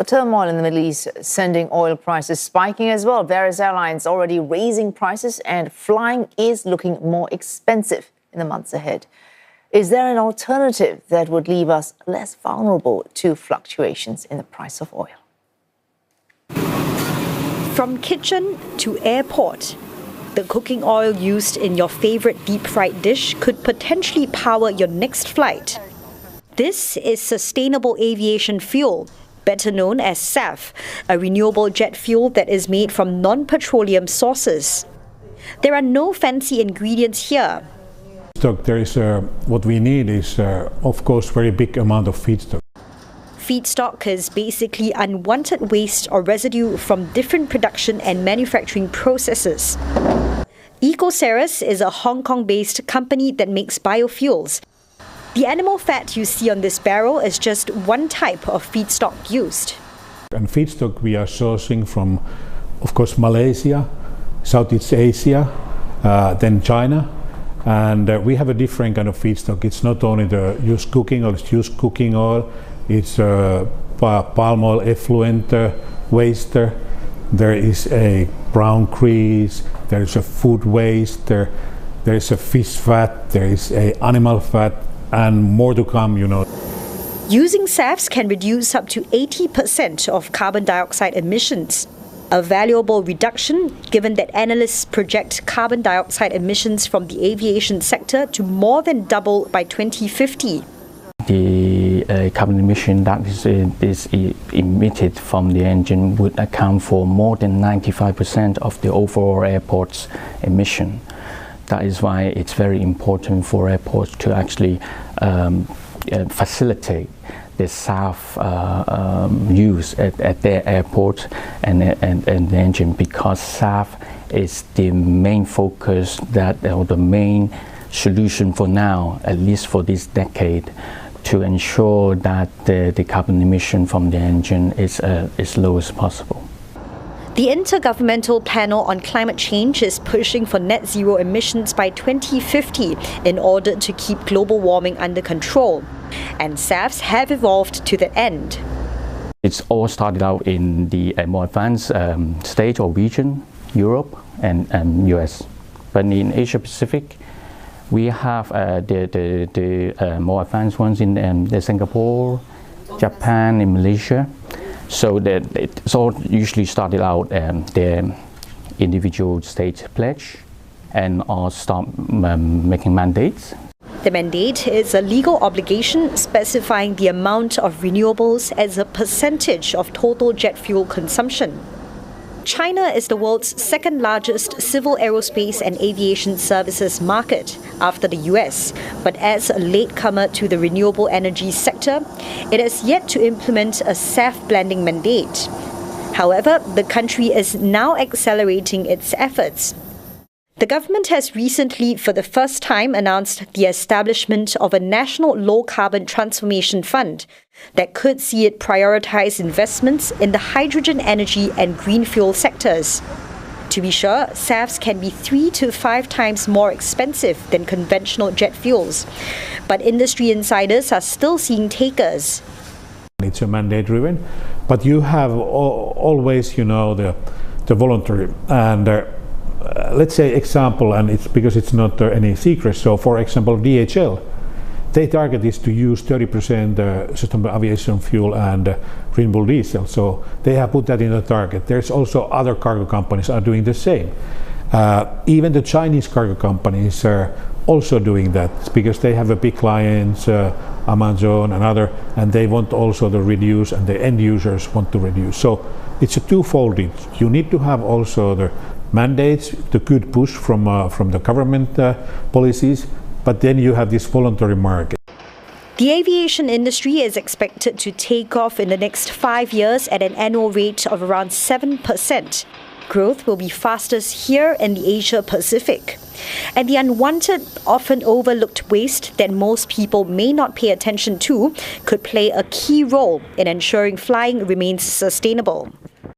The turmoil in the Middle East sending oil prices spiking as well. Various airlines already raising prices and flying is looking more expensive in the months ahead. Is there an alternative that would leave us less vulnerable to fluctuations in the price of oil? From kitchen to airport, the cooking oil used in your favorite deep-fried dish could potentially power your next flight. This is sustainable aviation fuel, better known as SAF, a renewable jet fuel that is made from non-petroleum sources. There are no fancy ingredients here. There is what we need is, of course, very big amount of feedstock. Feedstock is basically unwanted waste or residue from different production and manufacturing processes. EcoCeres is a Hong Kong-based company that makes biofuels. The animal fat you see on this barrel is just one type of feedstock used. And feedstock we are sourcing from, of course, Malaysia, Southeast Asia, then China. And we have a different kind of feedstock. It's not only the used cooking oil, it's used cooking oil, it's palm oil effluent waste. There is a brown grease, there is a food waste, there is a fish fat, there is a animal fat, and more to come, Using SAFs can reduce up to 80% of carbon dioxide emissions. A valuable reduction, given that analysts project carbon dioxide emissions from the aviation sector to more than double by 2050. The carbon emission that is emitted from the engine would account for more than 95% of the overall airport's emission. That is why it's very important for airports to actually facilitate the SAF use at their airport and the engine, because SAF is the main focus or the main solution for now, at least for this decade, to ensure that the carbon emission from the engine is as low as possible. The Intergovernmental Panel on Climate Change is pushing for net zero emissions by 2050 in order to keep global warming under control. And SAFs have evolved to that end. It's all started out in the more advanced stage or region, Europe and US. But in Asia Pacific, we have the more advanced ones in Singapore, Japan, and Malaysia. So that it's all usually started out the individual state pledge and all start making mandates. The mandate is a legal obligation specifying the amount of renewables as a percentage of total jet fuel consumption. China is the world's second largest civil aerospace and aviation services market after the US, but as a latecomer to the renewable energy sector, it has yet to implement a SAF blending mandate. However, the country is now accelerating its efforts. The government has recently, for the first time, announced the establishment of a national low-carbon transformation fund that could see it prioritize investments in the hydrogen energy and green fuel sectors. To be sure, SAFs can be 3 to 5 times more expensive than conventional jet fuels, but industry insiders are still seeing takers. It's a mandate-driven, but you have always, the voluntary and. Let's say example, and it's because it's not any secret. So, for example, DHL, their target is to use 30% sustainable aviation fuel and renewable diesel. So they have put that in the target. There's also other cargo companies are doing the same. Even the Chinese cargo companies are also doing that because they have a big clients, Amazon and other, and they want also to reduce, and the end users want to reduce. So it's a twofold. You need to have also the mandates, the good push from the government policies, but then you have this voluntary market. The aviation industry is expected to take off in the next 5 years at an annual rate of around 7%. Growth will be fastest here in the Asia Pacific. And the unwanted, often overlooked waste that most people may not pay attention to could play a key role in ensuring flying remains sustainable.